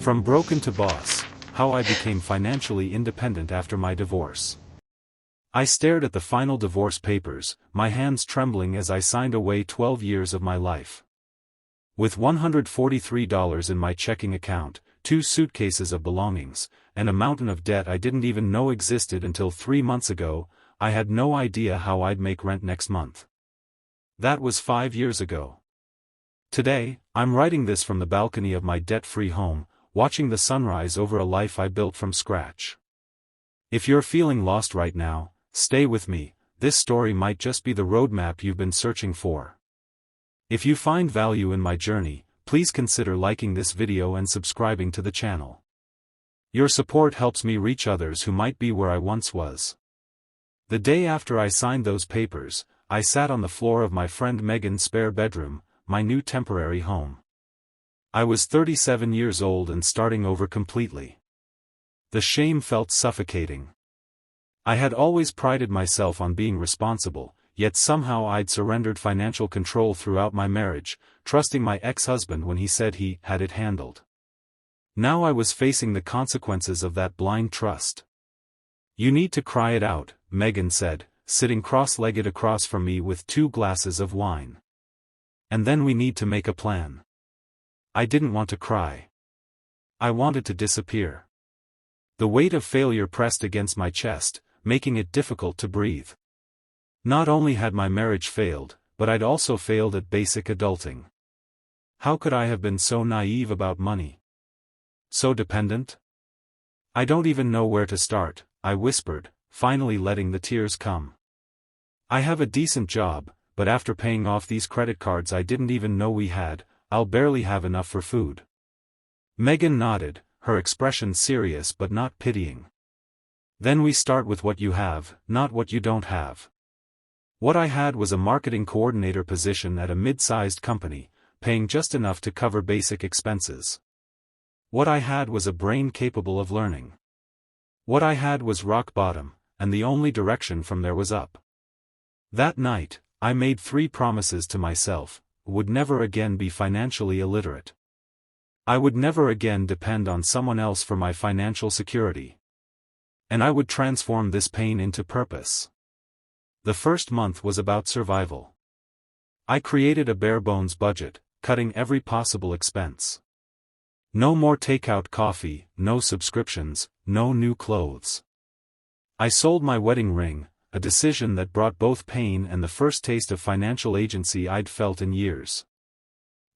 From broken to boss, how I became financially independent after my divorce. I stared at the final divorce papers, my hands trembling as I signed away 12 years of my life. With $143 in my checking account, 2 suitcases of belongings, and a mountain of debt I didn't even know existed until 3 months ago, I had no idea how I'd make rent next month. That was 5 years ago. Today, I'm writing this from the balcony of my debt-free home, watching the sunrise over a life I built from scratch. If you're feeling lost right now, stay with me, this story might just be the roadmap you've been searching for. If you find value in my journey, please consider liking this video and subscribing to the channel. Your support helps me reach others who might be where I once was. The day after I signed those papers, I sat on the floor of my friend Megan's spare bedroom, my new temporary home. I was 37 years old and starting over completely. The shame felt suffocating. I had always prided myself on being responsible, yet somehow I'd surrendered financial control throughout my marriage, trusting my ex-husband when he said he had it handled. Now I was facing the consequences of that blind trust. "You need to cry it out," Megan said, sitting cross-legged across from me with 2 glasses of wine. "And then we need to make a plan." I didn't want to cry. I wanted to disappear. The weight of failure pressed against my chest, making it difficult to breathe. Not only had my marriage failed, but I'd also failed at basic adulting. How could I have been so naive about money? So dependent? "I don't even know where to start," I whispered, finally letting the tears come. "I have a decent job, but after paying off these credit cards I didn't even know we had, I'll barely have enough for food." Megan nodded, her expression serious but not pitying. "Then we start with what you have, not what you don't have." What I had was a marketing coordinator position at a mid-sized company, paying just enough to cover basic expenses. What I had was a brain capable of learning. What I had was rock bottom, and the only direction from there was up. That night, I made 3 promises to myself: would never again be financially illiterate. I would never again depend on someone else for my financial security. And I would transform this pain into purpose. The first month was about survival. I created a bare-bones budget, cutting every possible expense. No more takeout coffee, no subscriptions, no new clothes. I sold my wedding ring, a decision that brought both pain and the first taste of financial agency I'd felt in years.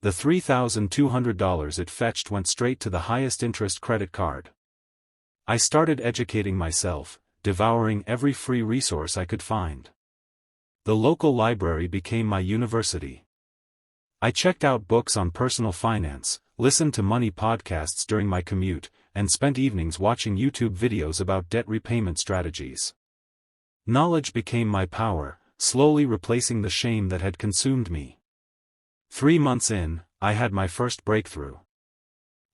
The $3,200 it fetched went straight to the highest interest credit card. I started educating myself, devouring every free resource I could find. The local library became my university. I checked out books on personal finance, listened to money podcasts during my commute, and spent evenings watching YouTube videos about debt repayment strategies. Knowledge became my power, slowly replacing the shame that had consumed me. 3 months in, I had my first breakthrough.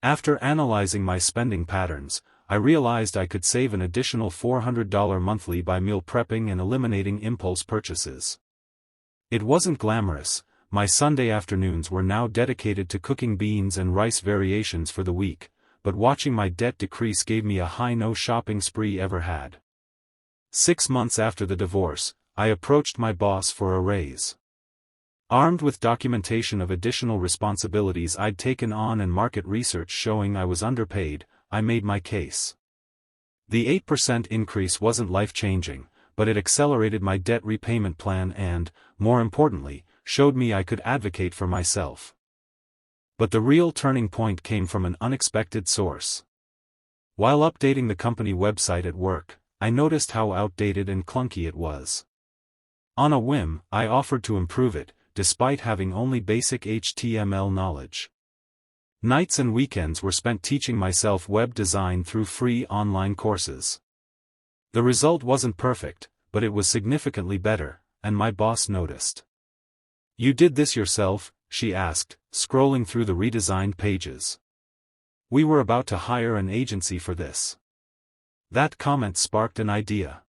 After analyzing my spending patterns, I realized I could save an additional $400 monthly by meal prepping and eliminating impulse purchases. It wasn't glamorous. My Sunday afternoons were now dedicated to cooking beans and rice variations for the week, but watching my debt decrease gave me a high no shopping spree ever had. 6 months after the divorce, I approached my boss for a raise. Armed with documentation of additional responsibilities I'd taken on and market research showing I was underpaid, I made my case. The 8% increase wasn't life-changing, but it accelerated my debt repayment plan and, more importantly, showed me I could advocate for myself. But the real turning point came from an unexpected source. While updating the company website at work, I noticed how outdated and clunky it was. On a whim, I offered to improve it, despite having only basic HTML knowledge. Nights and weekends were spent teaching myself web design through free online courses. The result wasn't perfect, but it was significantly better, and my boss noticed. "You did this yourself?" she asked, scrolling through the redesigned pages. "We were about to hire an agency for this." That comment sparked an idea.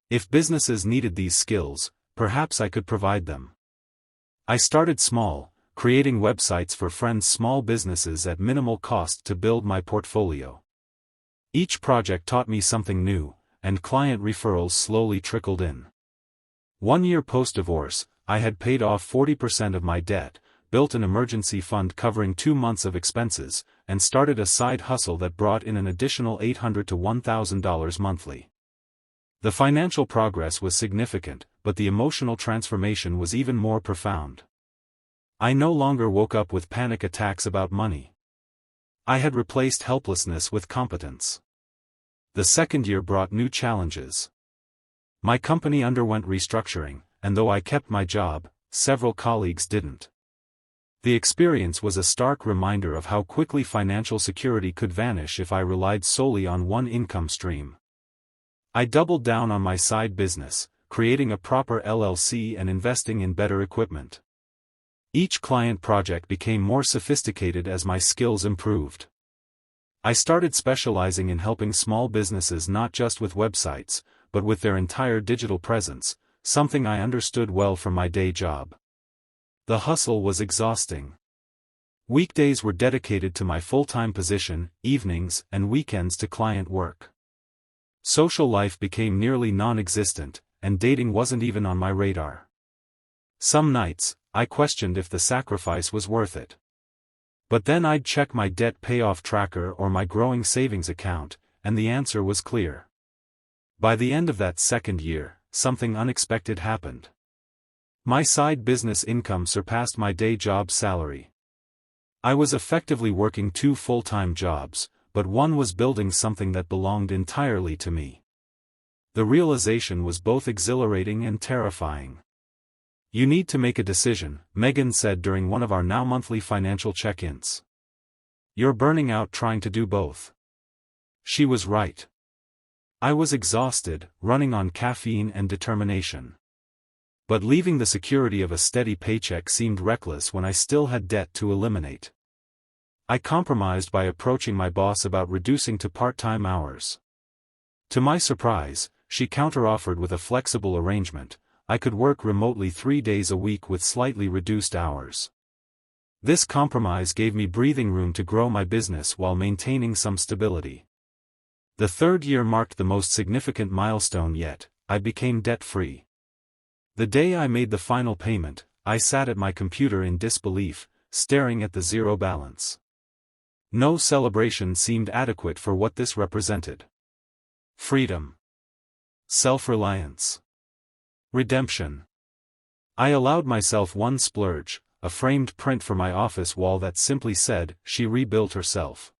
If businesses needed these skills, perhaps I could provide them. I started small, creating websites for friends' small businesses at minimal cost to build my portfolio. Each project taught me something new, and client referrals slowly trickled in. 1 year post-divorce, I had paid off 40% of my debt, built an emergency fund covering 2 months of expenses, and started a side hustle that brought in an additional $800 to $1,000 monthly. The financial progress was significant, but the emotional transformation was even more profound. I no longer woke up with panic attacks about money. I had replaced helplessness with competence. The second year brought new challenges. My company underwent restructuring, and though I kept my job, several colleagues didn't. The experience was a stark reminder of how quickly financial security could vanish if I relied solely on one income stream. I doubled down on my side business, creating a proper LLC and investing in better equipment. Each client project became more sophisticated as my skills improved. I started specializing in helping small businesses not just with websites, but with their entire digital presence, something I understood well from my day job. The hustle was exhausting. Weekdays were dedicated to my full-time position, evenings and weekends to client work. Social life became nearly non-existent, and dating wasn't even on my radar. Some nights, I questioned if the sacrifice was worth it. But then I'd check my debt payoff tracker or my growing savings account, and the answer was clear. By the end of that second year, something unexpected happened. My side business income surpassed my day job salary. I was effectively working 2 full-time jobs, but one was building something that belonged entirely to me. The realization was both exhilarating and terrifying. "You need to make a decision," Megan said during one of our now monthly financial check-ins. "You're burning out trying to do both." She was right. I was exhausted, running on caffeine and determination. But leaving the security of a steady paycheck seemed reckless when I still had debt to eliminate. I compromised by approaching my boss about reducing to part-time hours. To my surprise, she counteroffered with a flexible arrangement. I could work remotely 3 days a week with slightly reduced hours. This compromise gave me breathing room to grow my business while maintaining some stability. The third year marked the most significant milestone yet. I became debt-free. The day I made the final payment, I sat at my computer in disbelief, staring at the zero balance. No celebration seemed adequate for what this represented. Freedom. Self-reliance. Redemption. I allowed myself one splurge, a framed print for my office wall that simply said, "She rebuilt herself."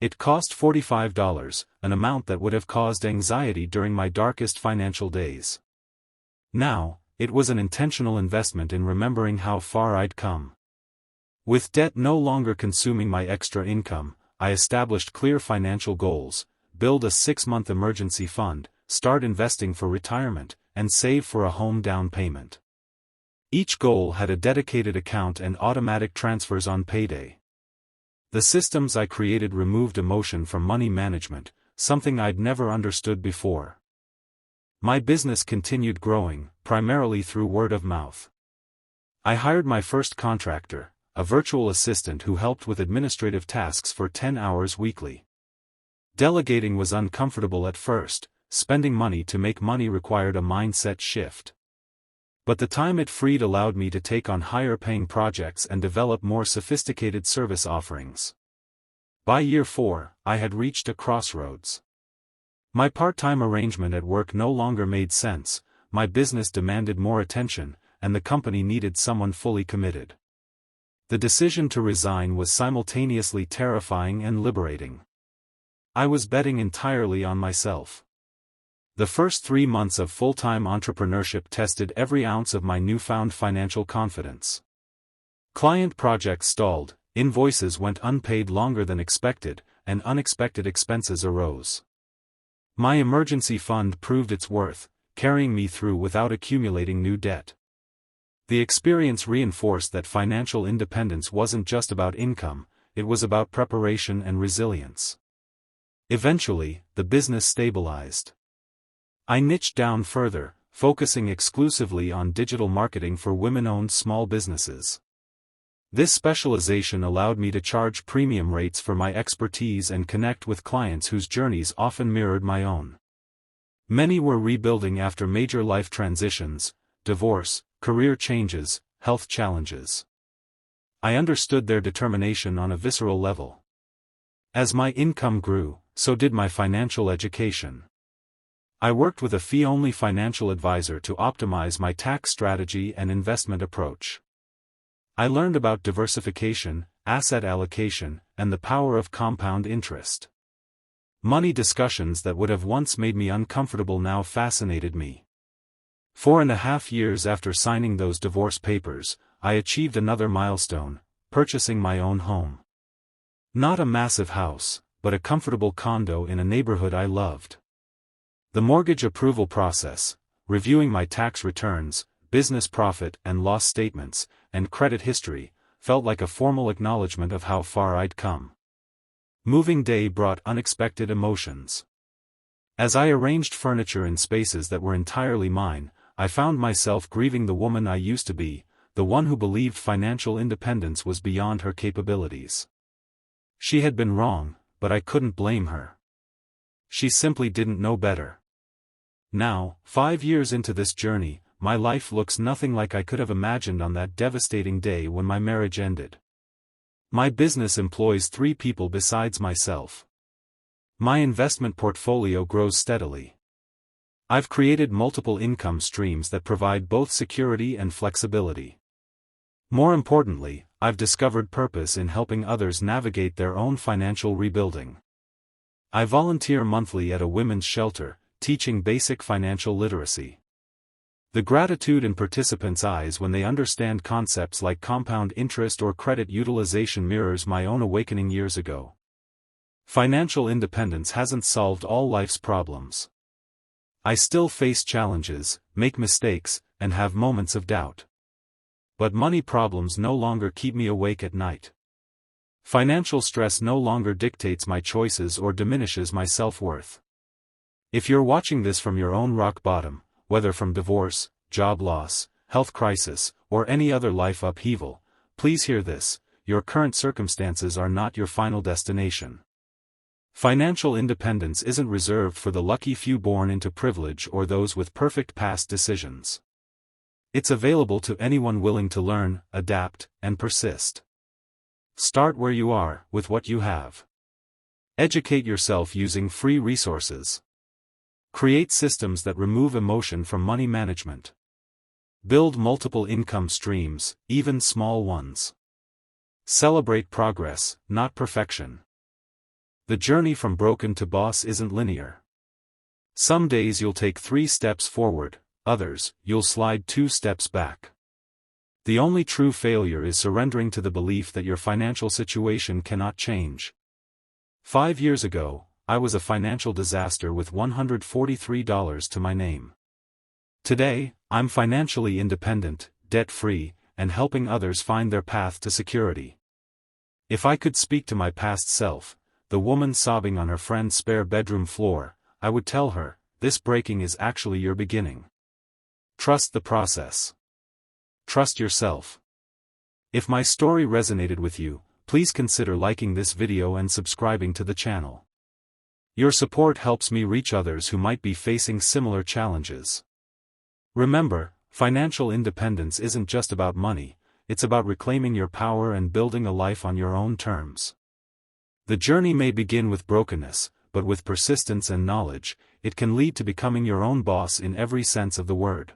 It cost $45, an amount that would have caused anxiety during my darkest financial days. Now, it was an intentional investment in remembering how far I'd come. With debt no longer consuming my extra income, I established clear financial goals: build a 6-month emergency fund, start investing for retirement, and save for a home down payment. Each goal had a dedicated account and automatic transfers on payday. The systems I created removed emotion from money management, something I'd never understood before. My business continued growing, primarily through word of mouth. I hired my first contractor, a virtual assistant who helped with administrative tasks for 10 hours weekly. Delegating was uncomfortable at first. Spending money to make money required a mindset shift. But the time it freed allowed me to take on higher-paying projects and develop more sophisticated service offerings. By year 4, I had reached a crossroads. My part-time arrangement at work no longer made sense, my business demanded more attention, and the company needed someone fully committed. The decision to resign was simultaneously terrifying and liberating. I was betting entirely on myself. The first 3 months of full-time entrepreneurship tested every ounce of my newfound financial confidence. Client projects stalled, invoices went unpaid longer than expected, and unexpected expenses arose. My emergency fund proved its worth, carrying me through without accumulating new debt. The experience reinforced that financial independence wasn't just about income, it was about preparation and resilience. Eventually, the business stabilized. I niched down further, focusing exclusively on digital marketing for women-owned small businesses. This specialization allowed me to charge premium rates for my expertise and connect with clients whose journeys often mirrored my own. Many were rebuilding after major life transitions, divorce, career changes, health challenges. I understood their determination on a visceral level. As my income grew, so did my financial education. I worked with a fee-only financial advisor to optimize my tax strategy and investment approach. I learned about diversification, asset allocation, and the power of compound interest. Money discussions that would have once made me uncomfortable now fascinated me. 4.5 years after signing those divorce papers, I achieved another milestone, purchasing my own home. Not a massive house, but a comfortable condo in a neighborhood I loved. The mortgage approval process, reviewing my tax returns, business profit and loss statements, and credit history, felt like a formal acknowledgement of how far I'd come. Moving day brought unexpected emotions. As I arranged furniture in spaces that were entirely mine, I found myself grieving the woman I used to be, the one who believed financial independence was beyond her capabilities. She had been wrong, but I couldn't blame her. She simply didn't know better. Now, 5 years into this journey, my life looks nothing like I could have imagined on that devastating day when my marriage ended. My business employs 3 people besides myself. My investment portfolio grows steadily. I've created multiple income streams that provide both security and flexibility. More importantly, I've discovered purpose in helping others navigate their own financial rebuilding. I volunteer monthly at a women's shelter, teaching basic financial literacy. The gratitude in participants' eyes when they understand concepts like compound interest or credit utilization mirrors my own awakening years ago. Financial independence hasn't solved all life's problems. I still face challenges, make mistakes, and have moments of doubt. But money problems no longer keep me awake at night. Financial stress no longer dictates my choices or diminishes my self-worth. If you're watching this from your own rock bottom, whether from divorce, job loss, health crisis, or any other life upheaval, please hear this: your current circumstances are not your final destination. Financial independence isn't reserved for the lucky few born into privilege or those with perfect past decisions. It's available to anyone willing to learn, adapt, and persist. Start where you are, with what you have. Educate yourself using free resources. Create systems that remove emotion from money management. Build multiple income streams, even small ones. Celebrate progress, not perfection. The journey from broken to boss isn't linear. Some days you'll take 3 steps forward, others, you'll slide 2 steps back. The only true failure is surrendering to the belief that your financial situation cannot change. 5 years ago, I was a financial disaster with $143 to my name. Today, I'm financially independent, debt-free, and helping others find their path to security. If I could speak to my past self, the woman sobbing on her friend's spare bedroom floor, I would tell her, this breaking is actually your beginning. Trust the process. Trust yourself. If my story resonated with you, please consider liking this video and subscribing to the channel. Your support helps me reach others who might be facing similar challenges. Remember, financial independence isn't just about money, it's about reclaiming your power and building a life on your own terms. The journey may begin with brokenness, but with persistence and knowledge, it can lead to becoming your own boss in every sense of the word.